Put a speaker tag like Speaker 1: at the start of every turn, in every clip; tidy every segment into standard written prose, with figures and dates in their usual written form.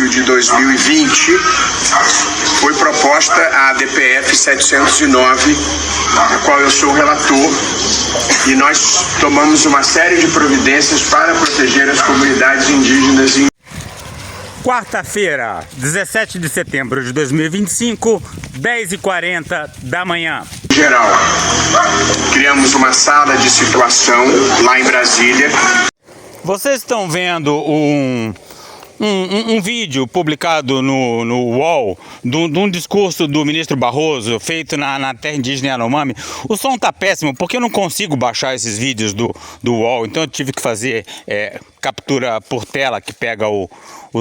Speaker 1: De 2020 foi proposta a DPF 709, a qual eu sou o relator, e nós tomamos uma série de providências para proteger as comunidades indígenas.
Speaker 2: Quarta-feira, 17 de setembro de 2025, 10h40 da manhã.
Speaker 1: Geral, criamos uma sala de situação lá em Brasília.
Speaker 2: Vocês estão vendo um vídeo publicado no UOL de um discurso do ministro Barroso feito na terra indígena Yanomami. O som tá péssimo porque eu não consigo baixar esses vídeos do UOL, então eu tive que fazer captura por tela que pega o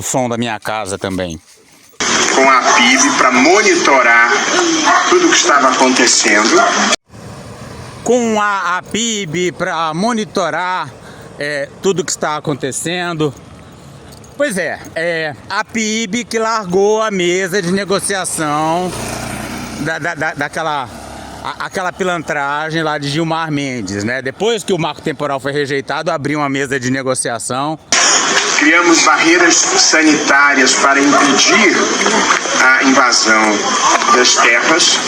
Speaker 2: som da minha casa também.
Speaker 1: Com a PIB para monitorar tudo o que estava acontecendo.
Speaker 2: Com a PIB para monitorar tudo o que está acontecendo. Pois é, a PIB que largou a mesa de negociação daquela pilantragem lá de Gilmar Mendes, né? Depois que o marco temporal foi rejeitado, abriu uma mesa de negociação.
Speaker 1: Criamos barreiras sanitárias para impedir a invasão das terras.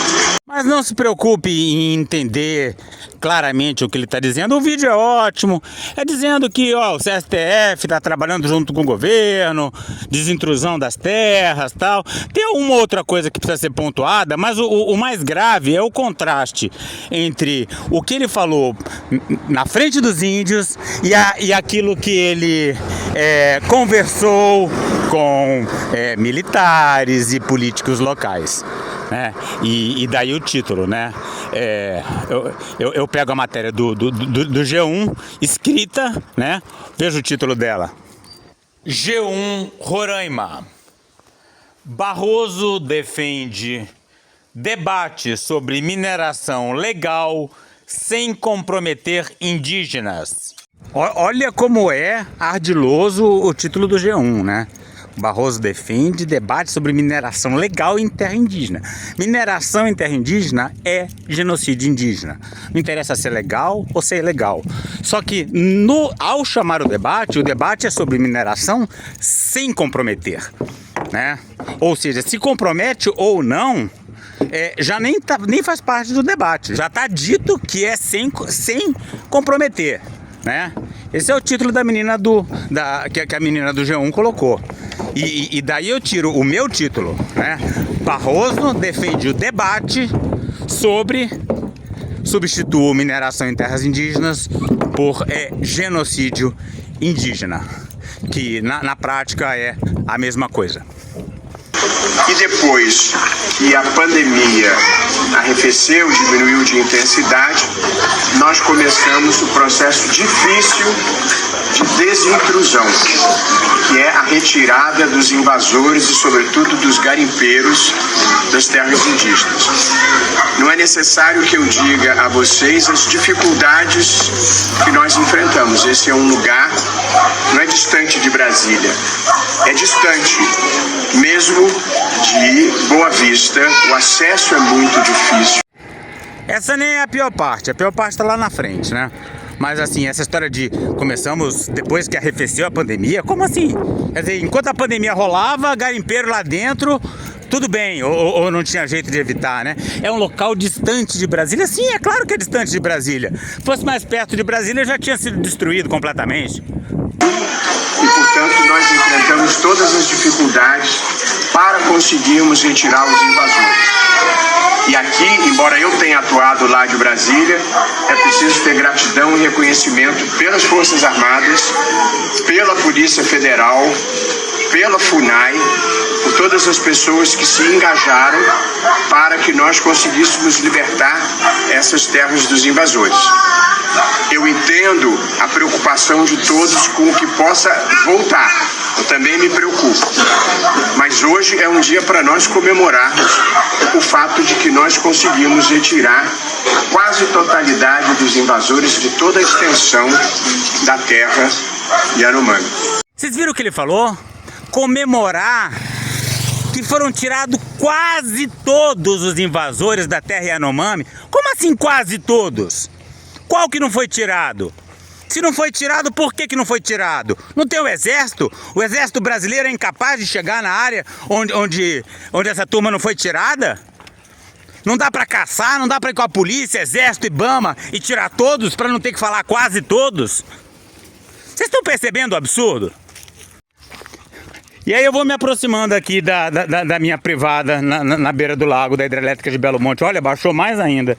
Speaker 2: Mas não se preocupe em entender claramente o que ele está dizendo. O vídeo é ótimo, é dizendo que o STF está trabalhando junto com o governo, desintrusão das terras, tal. Tem uma outra coisa que precisa ser pontuada, mas o mais grave é o contraste entre o que ele falou na frente dos índios e aquilo que ele conversou com militares e políticos locais. Né? E daí o título, né? Eu pego a matéria do G1 escrita, né? Veja o título dela. G1 Roraima. Barroso defende debate sobre mineração legal sem comprometer indígenas. Olha como é ardiloso o título do G1, né? Barroso defende debate sobre mineração legal em terra indígena. Mineração em terra indígena é genocídio indígena. Não interessa se é legal ou se é ilegal. Só que ao chamar o debate é sobre mineração sem comprometer, né? Ou seja, se compromete ou não, já nem faz parte do debate. Já está dito que é sem comprometer, né? Esse é o título da menina que a menina do G1 colocou. E daí eu tiro o meu título, né? Barroso defende o debate sobre substituir mineração em terras indígenas por genocídio indígena, que na prática é a mesma coisa.
Speaker 1: E depois que a pandemia arrefeceu, diminuiu de intensidade, nós começamos o processo difícil de desintrusão, que é a retirada dos invasores e, sobretudo, dos garimpeiros das terras indígenas. Não é necessário que eu diga a vocês as dificuldades que nós enfrentamos. Esse é um lugar, não é distante de Brasília, é distante mesmo de Boa Vista, o acesso é muito difícil.
Speaker 2: Essa nem é a pior parte está lá na frente, né? Mas assim, essa história de começamos depois que arrefeceu a pandemia, como assim? Quer dizer, enquanto a pandemia rolava, garimpeiro lá dentro, tudo bem, ou não tinha jeito de evitar, né? É um local distante de Brasília? Sim, é claro que é distante de Brasília. Se fosse mais perto de Brasília, já tinha sido destruído completamente.
Speaker 1: E, portanto, nós enfrentamos todas as dificuldades para conseguirmos retirar os invasores. E aqui, embora eu tenha atuado lá de Brasília, é preciso ter gratidão e reconhecimento pelas Forças Armadas, pela Polícia Federal, pela FUNAI, por todas as pessoas que se engajaram para que nós conseguíssemos libertar essas terras dos invasores. Eu entendo a preocupação de todos com o que possa voltar. Eu também me preocupo. Mas hoje é um dia para nós comemorarmos o fato de que nós conseguimos retirar a quase totalidade dos invasores de toda a extensão da terra Yanomami.
Speaker 2: Vocês viram o que ele falou? Comemorar que foram tirados quase todos os invasores da terra Yanomami. Como assim quase todos? Qual que não foi tirado? Se não foi tirado, por que não foi tirado? Não tem o exército? O exército brasileiro é incapaz de chegar na área onde essa turma não foi tirada? Não dá pra caçar, não dá pra ir com a polícia, exército, IBAMA e tirar todos pra não ter que falar quase todos? Vocês estão percebendo o absurdo? E aí eu vou me aproximando aqui da minha privada na beira do lago da hidrelétrica de Belo Monte. Olha, baixou mais ainda.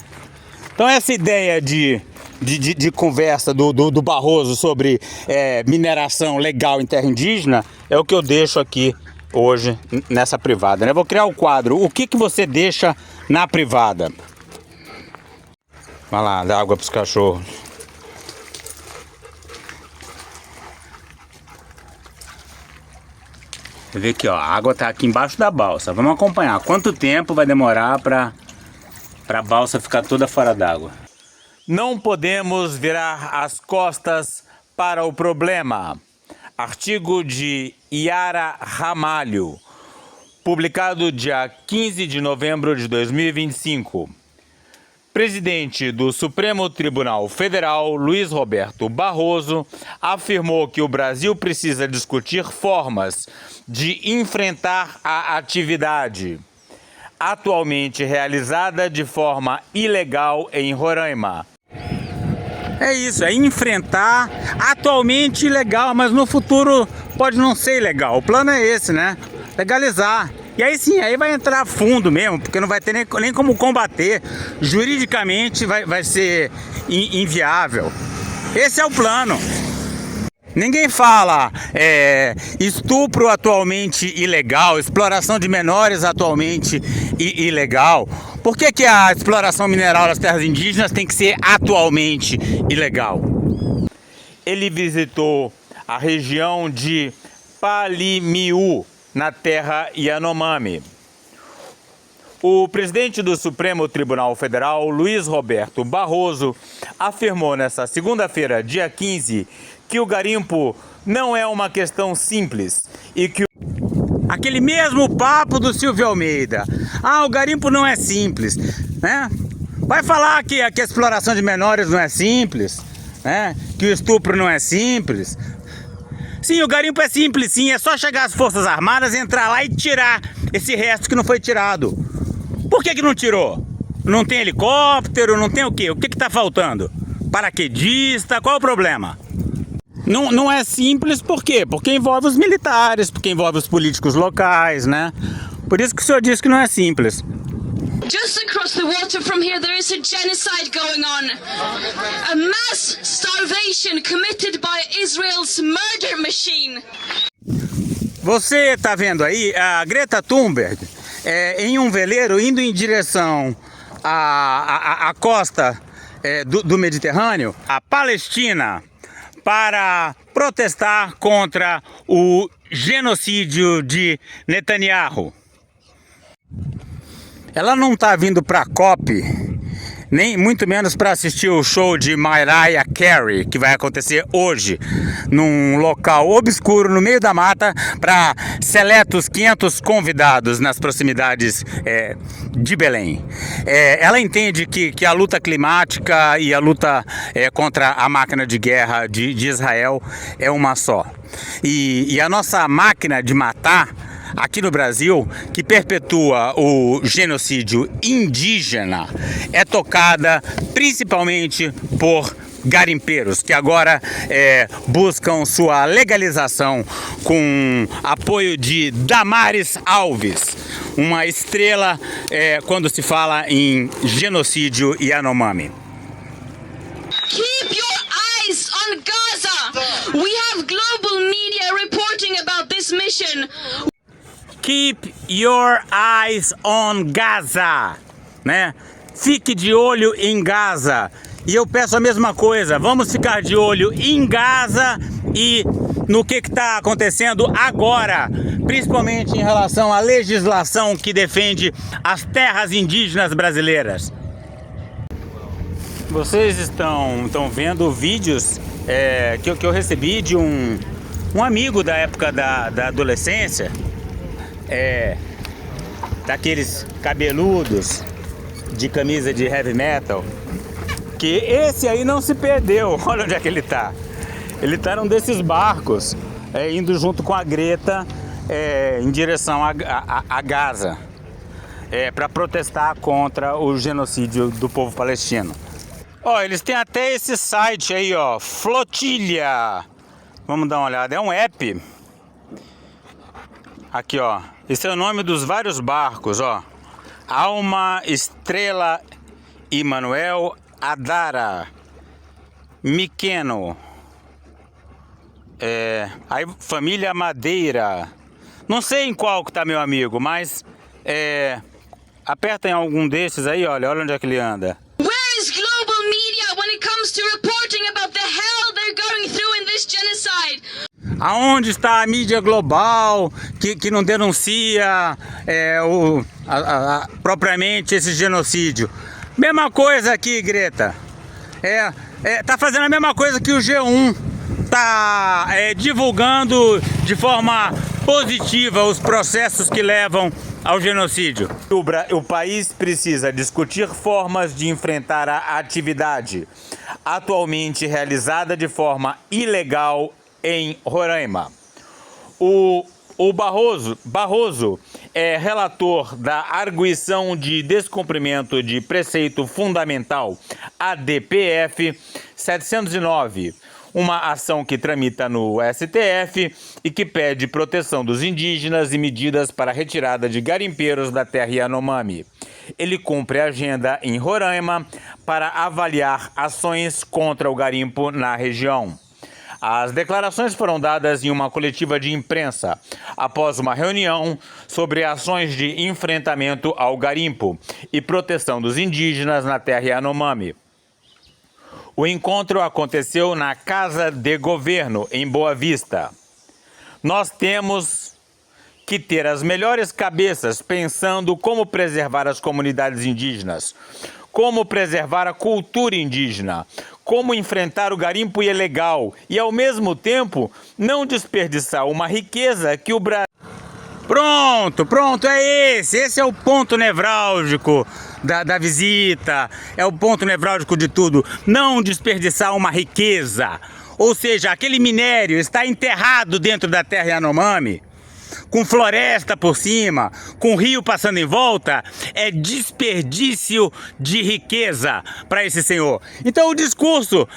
Speaker 2: Então essa ideia de conversa do Barroso sobre mineração legal em terra indígena é o que eu deixo aqui hoje nessa privada, né? Eu vou criar o quadro. O que você deixa na privada? Vai lá, dá água para os cachorros. Você vê que ó, a água tá aqui embaixo da balsa. Vamos acompanhar. Quanto tempo vai demorar para a balsa ficar toda fora d'água? Não podemos virar as costas para o problema. Artigo de Yara Ramalho, publicado dia 15 de novembro de 2025. Presidente do Supremo Tribunal Federal, Luiz Roberto Barroso, afirmou que o Brasil precisa discutir formas de enfrentar a atividade atualmente realizada de forma ilegal em Roraima. É isso, é enfrentar atualmente ilegal, mas no futuro pode não ser ilegal. O plano é esse, né? Legalizar. E aí sim, aí vai entrar fundo mesmo, porque não vai ter nem como combater. Juridicamente vai ser inviável. Esse é o plano. Ninguém fala estupro atualmente ilegal, exploração de menores atualmente ilegal. Por que a exploração mineral das terras indígenas tem que ser atualmente ilegal? Ele visitou a região de Palimiu, na terra Yanomami. O presidente do Supremo Tribunal Federal, Luiz Roberto Barroso, afirmou nesta segunda-feira, dia 15, que o garimpo não é uma questão simples e que aquele mesmo papo do Silvio Almeida. Ah, o garimpo não é simples, né? Vai falar que a exploração de menores não é simples, né? Que o estupro não é simples. Sim, o garimpo é simples, sim. É só chegar as Forças Armadas, entrar lá e tirar esse resto que não foi tirado. Por que não tirou? Não tem helicóptero, não tem o quê? O que tá faltando? Paraquedista, qual é o problema? Não é simples, por quê? Porque envolve os militares, porque envolve os políticos locais, né? Por isso que o senhor disse que não é simples.
Speaker 3: Just across the water from here there is a genocide going on. A mass starvation committed by Israel's murder machine.
Speaker 2: Você tá vendo aí a Greta Thunberg em um veleiro indo em direção à costa do Mediterrâneo, a Palestina, para protestar contra o genocídio de Netanyahu. Ela não está vindo para a COP, nem muito menos para assistir o show de Mariah Carey, que vai acontecer hoje, num local obscuro, no meio da mata, para seletos 500 convidados nas proximidades de Belém. Ela entende que a luta climática e a luta contra a máquina de guerra de Israel é uma só. E a nossa máquina de matar aqui no Brasil, que perpetua o genocídio indígena, é tocada principalmente por garimpeiros, que agora buscam sua legalização com apoio de Damares Alves, uma estrela quando se fala em genocídio Yanomami.
Speaker 3: Keep your eyes on Gaza. We have global media reporting about this mission.
Speaker 2: Keep your eyes on Gaza, né? Fique de olho em Gaza. E eu peço a mesma coisa, vamos ficar de olho em Gaza e no que está acontecendo agora, principalmente em relação à legislação que defende as terras indígenas brasileiras. Vocês estão vendo vídeos que eu recebi de um amigo da época da adolescência, daqueles cabeludos de camisa de heavy metal. aqui. Esse aí não se perdeu. Olha onde é que ele tá. Ele tá num desses barcos, indo junto com a Greta em direção a Gaza, para protestar contra o genocídio do povo palestino. Ó, eles têm até esse site aí, ó, Flotilha. Vamos dar uma olhada, é um app. Aqui, ó, esse é o nome dos vários barcos, ó. Alma, Estrela, Immanuel, Adara, Miqueno, aí Família Madeira. Não sei em qual que tá, meu amigo, mas aperta em algum desses aí, olha onde é que ele anda.
Speaker 3: Where is global media when it comes to reporting about the hell they're going through in this genocide?
Speaker 2: Aonde está a mídia global que não denuncia propriamente esse genocídio? Mesma coisa aqui, Greta. Tá fazendo a mesma coisa que o G1. Tá divulgando de forma positiva os processos que levam ao genocídio. O país precisa discutir formas de enfrentar a atividade atualmente realizada de forma ilegal em Roraima. O Barroso é relator da arguição de descumprimento de preceito fundamental ADPF 709, uma ação que tramita no STF e que pede proteção dos indígenas e medidas para a retirada de garimpeiros da terra Yanomami. Ele cumpre a agenda em Roraima para avaliar ações contra o garimpo na região. As declarações foram dadas em uma coletiva de imprensa, após uma reunião sobre ações de enfrentamento ao garimpo e proteção dos indígenas na terra Yanomami. O encontro aconteceu na Casa de Governo, em Boa Vista. Nós temos que ter as melhores cabeças pensando como preservar as comunidades indígenas, como preservar a cultura indígena, como enfrentar o garimpo ilegal e, ao mesmo tempo, não desperdiçar uma riqueza que o Brasil... Pronto, esse é o ponto nevrálgico da visita, é o ponto nevrálgico de tudo, não desperdiçar uma riqueza, ou seja, aquele minério está enterrado dentro da terra Yanomami, com floresta por cima, com rio passando em volta, é desperdício de riqueza para esse senhor. Então o discurso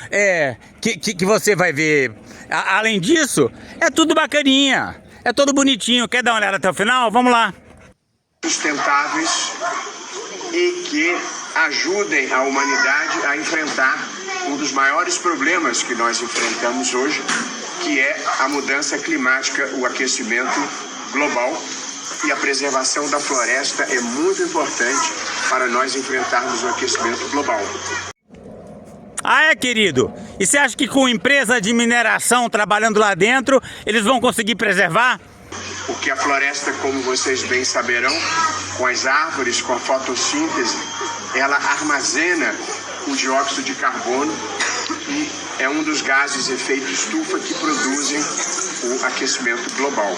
Speaker 2: que você vai ver, além disso, é tudo bacaninha, é todo bonitinho. Quer dar uma olhada até o final? Vamos lá.
Speaker 1: Sustentáveis e que ajudem a humanidade a enfrentar um dos maiores problemas que nós enfrentamos hoje, que é a mudança climática, o aquecimento global, e a preservação da floresta é muito importante para nós enfrentarmos o aquecimento global.
Speaker 2: Querido, e você acha que com empresa de mineração trabalhando lá dentro, eles vão conseguir preservar?
Speaker 1: Porque a floresta, como vocês bem saberão, com as árvores, com a fotossíntese, ela armazena o dióxido de carbono e é um dos gases efeito estufa que produzem o aquecimento global.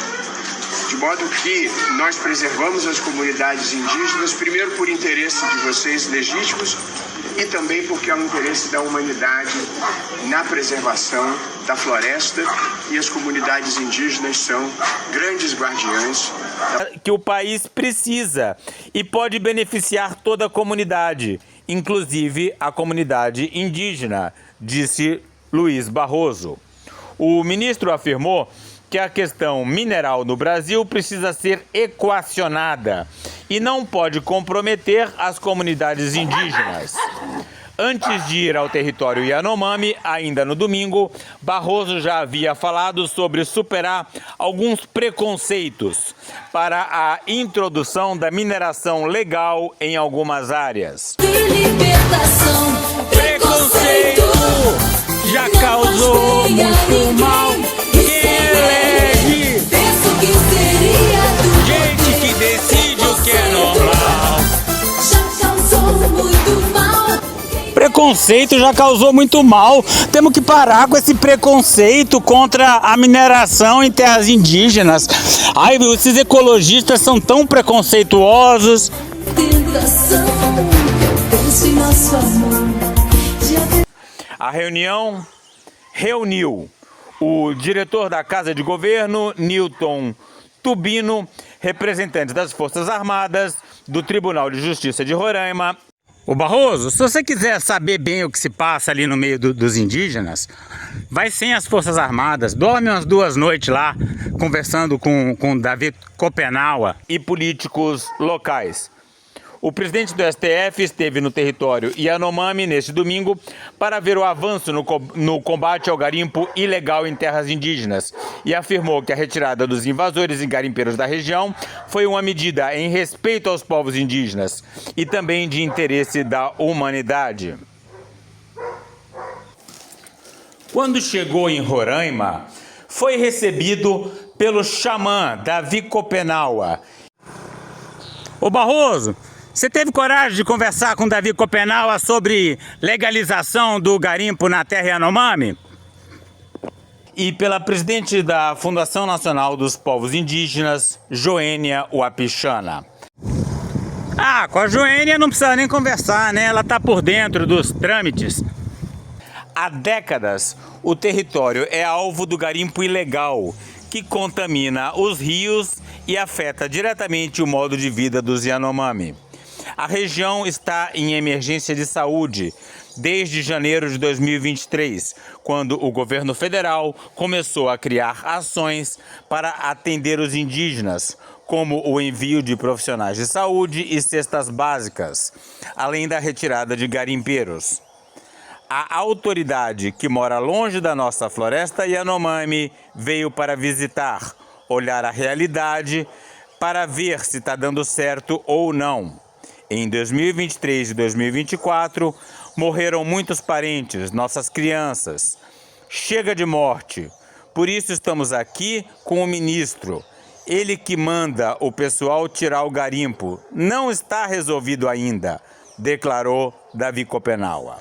Speaker 1: De modo que nós preservamos as comunidades indígenas, primeiro por interesse de vocês legítimos e também porque é um interesse da humanidade na preservação da floresta, e as comunidades indígenas são grandes guardiães.
Speaker 2: Que o país precisa e pode beneficiar toda a comunidade, inclusive a comunidade indígena, disse Luiz Barroso. O ministro afirmou que a questão mineral no Brasil precisa ser equacionada e não pode comprometer as comunidades indígenas. Antes de ir ao território Yanomami, ainda no domingo, Barroso já havia falado sobre superar alguns preconceitos para a introdução da mineração legal em algumas áreas. Preconceito já causou muito mal. Gente que decide o que é normal.
Speaker 4: Já causou muito mal.
Speaker 2: Preconceito já causou muito mal. Temos que parar com esse preconceito contra a mineração em terras indígenas. Ai, esses ecologistas são tão preconceituosos.
Speaker 4: Tentação, eu penso em nosso amor. Já
Speaker 2: A reunião reuniu o diretor da Casa de Governo, Newton Tubino, representantes das Forças Armadas, do Tribunal de Justiça de Roraima. Ô Barroso, se você quiser saber bem o que se passa ali no meio dos indígenas, vai sem as Forças Armadas, dorme umas 2 noites lá, conversando com Davi Copenaua e políticos locais. O presidente do STF esteve no território Yanomami neste domingo para ver o avanço no combate ao garimpo ilegal em terras indígenas e afirmou que a retirada dos invasores e garimpeiros da região foi uma medida em respeito aos povos indígenas e também de interesse da humanidade. Quando chegou em Roraima, foi recebido pelo xamã Davi Copenaua. Ô Barroso, você teve coragem de conversar com Davi Copenaua sobre legalização do garimpo na terra Yanomami? E pela presidente da Fundação Nacional dos Povos Indígenas, Joênia Wapichana. Ah, com a Joênia não precisa nem conversar, né? Ela está por dentro dos trâmites. Há décadas, o território é alvo do garimpo ilegal, que contamina os rios e afeta diretamente o modo de vida dos Yanomami. A região está em emergência de saúde desde janeiro de 2023, quando o governo federal começou a criar ações para atender os indígenas, como o envio de profissionais de saúde e cestas básicas, além da retirada de garimpeiros. A autoridade que mora longe da nossa floresta Yanomami veio para visitar, olhar a realidade, para ver se está dando certo ou não. Em 2023 e 2024, morreram muitos parentes, nossas crianças. Chega de morte. Por isso estamos aqui com o ministro. Ele que manda o pessoal tirar o garimpo. Não está resolvido ainda, declarou Davi Copenaua.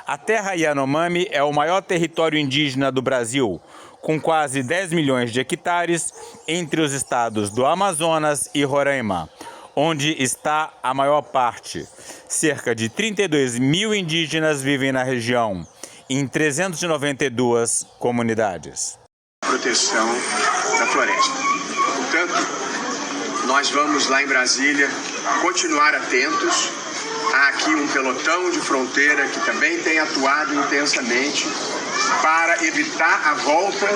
Speaker 2: A terra Yanomami é o maior território indígena do Brasil, com quase 10 milhões de hectares entre os estados do Amazonas e Roraima, onde está a maior parte. Cerca de 32 mil indígenas vivem na região, em 392 comunidades.
Speaker 1: Proteção da floresta. Portanto, nós vamos lá em Brasília continuar atentos. Há aqui um pelotão de fronteira que também tem atuado intensamente para evitar a volta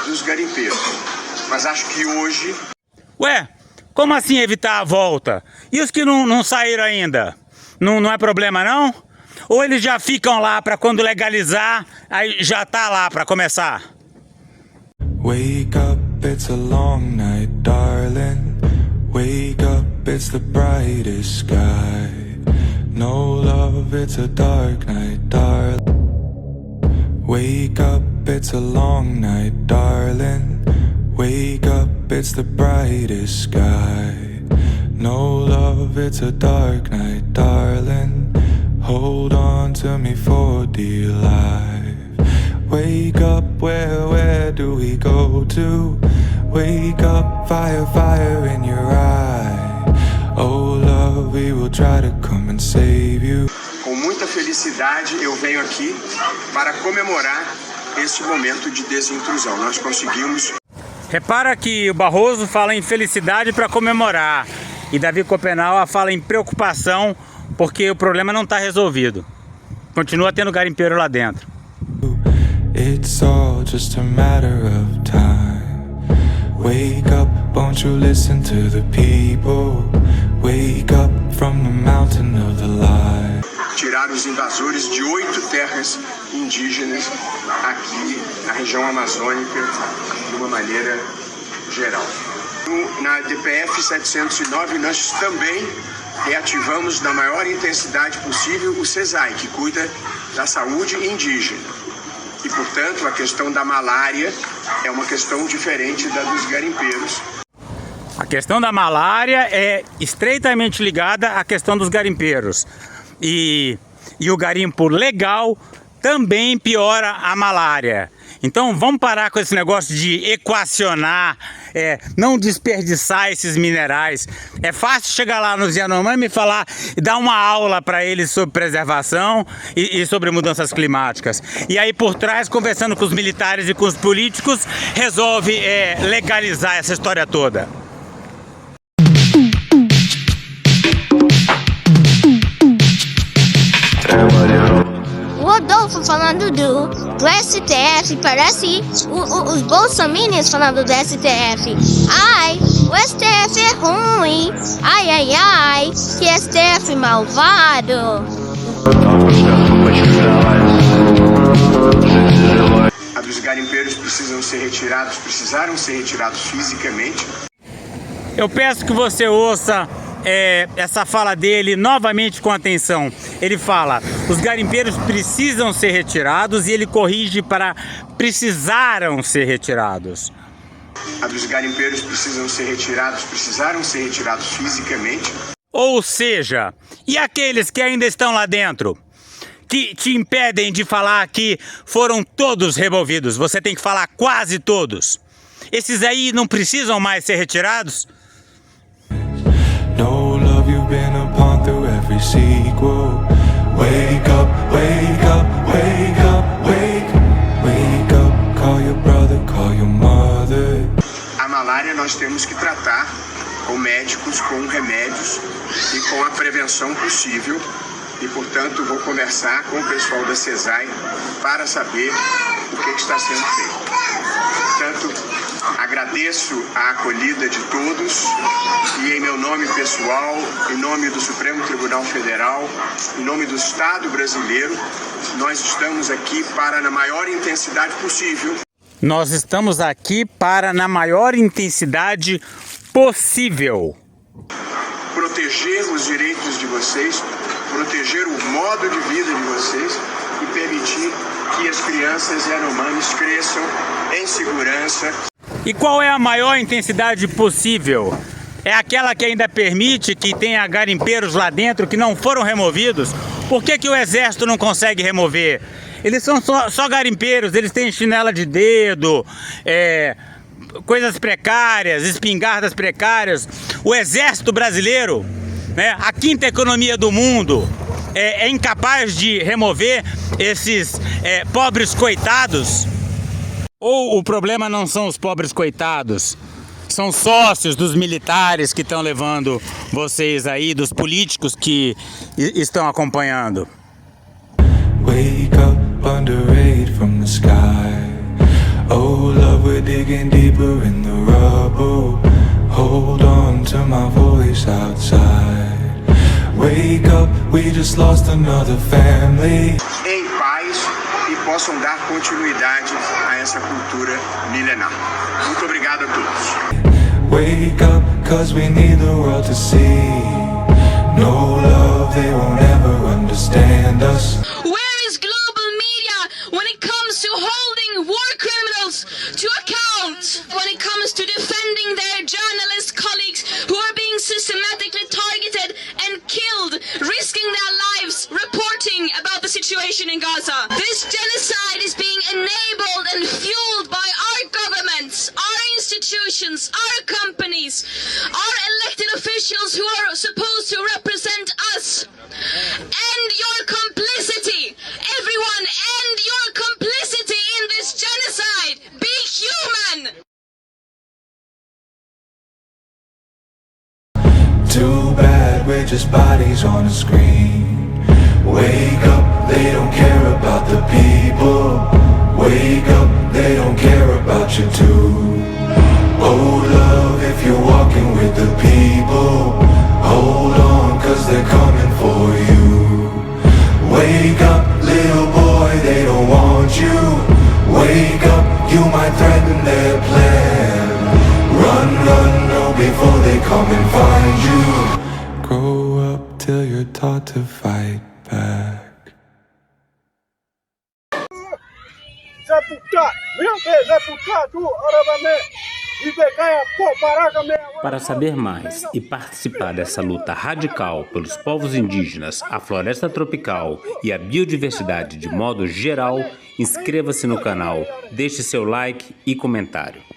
Speaker 1: dos garimpeiros. Mas acho que hoje...
Speaker 2: Ué, como assim evitar a volta? E os que não saíram ainda? Não é problema não? Ou eles já ficam lá para quando legalizar, aí já tá lá para começar?
Speaker 5: Wake up, it's a long night, darling. Wake up, it's the brightest sky. No love, it's a dark night, darling. Wake up, it's a long night, darling. Wake up, it's the brightest sky. No love, it's a dark night, darling. Hold on to me for dear life. Wake up, where do we go to? Wake up, fire, fire in your eye. Oh love, we will try to come and save you.
Speaker 1: Com muita felicidade eu venho aqui para comemorar esse momento de desintrusão. Nós conseguimos...
Speaker 2: Repara que o Barroso fala em felicidade para comemorar e Davi Copenaua fala em preocupação porque o problema não está resolvido. Continua tendo garimpeiro lá dentro.
Speaker 5: It's all just a matter of time. Wake up, won't you listen to the people? Wake up from the mountain of the light.
Speaker 1: Tirar os invasores de 8 terras indígenas aqui na região amazônica de uma maneira geral. Na DPF 709 nós também reativamos na maior intensidade possível o CESAI, que cuida da saúde indígena. E, portanto, a questão da malária é uma questão diferente da dos garimpeiros.
Speaker 2: A questão da malária é estreitamente ligada à questão dos garimpeiros. E o garimpo legal também piora a malária. Então vamos parar com esse negócio de equacionar, não desperdiçar esses minerais. É fácil chegar lá nos Yanomami e falar, dar uma aula para eles sobre preservação e sobre mudanças climáticas. E aí por trás, conversando com os militares e com os políticos, resolve legalizar essa história toda.
Speaker 6: O Rodolfo falando do STF, parece os bolsominions falando do STF. Ai, o STF é ruim. Ai, ai, ai, que STF malvado.
Speaker 1: A dos garimpeiros precisaram ser retirados fisicamente.
Speaker 2: Eu peço que você ouça essa fala dele novamente com atenção. Ele fala, os garimpeiros precisam ser retirados, e ele corrige para precisaram ser retirados.
Speaker 1: A dos garimpeiros precisaram ser retirados fisicamente.
Speaker 2: Ou seja, e aqueles que ainda estão lá dentro, que te impedem de falar que foram todos removidos? Você tem que falar quase todos. Esses aí não precisam mais ser retirados?
Speaker 5: No love you've been upon through every sequel. Wake up, wake up, wake up, wake up. Call your brother, call your mother.
Speaker 1: A malária nós temos que tratar com médicos, com remédios e com a prevenção possível. E, portanto, vou conversar com o pessoal da CESAI para saber o que está sendo feito. Portanto, agradeço a acolhida de todos e, em meu nome pessoal, em nome do Supremo Tribunal Federal, em nome do Estado brasileiro, nós estamos aqui para, na maior intensidade possível.
Speaker 2: Nós estamos aqui para, na maior intensidade possível,
Speaker 1: proteger os direitos de vocês, proteger o modo de vida de vocês e permitir que as crianças Yanomamis cresçam em segurança.
Speaker 2: E qual é a maior intensidade possível? É aquela que ainda permite que tenha garimpeiros lá dentro que não foram removidos? Por que o exército não consegue remover? Eles são só garimpeiros, eles têm chinela de dedo, coisas precárias, espingardas precárias. O exército brasileiro, a quinta economia do mundo, é incapaz de remover esses pobres coitados? Ou o problema não são os pobres coitados? São sócios dos militares que estão levando vocês aí, dos políticos que estão acompanhando?
Speaker 5: Wake up under raid from the sky. Oh love, we're digging deeper in the rubble. Hold on to my voice outside. Wake up, we just lost another family.
Speaker 1: Em paz e possam dar continuidade a essa cultura milenar. Muito obrigado a todos.
Speaker 5: Wake up, cause we need the world to see. No love, they won't ever understand us.
Speaker 3: Where is global media when it comes to holding war criminals to account? When it comes to defending their journalist colleagues who are being systematically targeted and killed, risking their lives, reporting about the situation in Gaza? This genocide is being enabled and fueled by our governments, our institutions, our companies, our elected officials who are supposed to represent us. End your complicity, everyone, end your complicity in this genocide. Be human.
Speaker 5: Too bad we're just bodies on a screen. Wake up, they don't care about the people. Wake up, they don't care about you too. Oh love, if you're walking with the people, hold on, cause they're coming for you. Wake up, little boy, they don't want you. Wake up, you might threaten their plan. Run, run, no, before they come and find you. Grow up till you're taught to fight back.
Speaker 7: Sepultar, viu? Sepultar, tu, arabamé.
Speaker 2: Para saber mais e participar dessa luta radical pelos povos indígenas, a floresta tropical e a biodiversidade de modo geral, inscreva-se no canal, deixe seu like e comentário.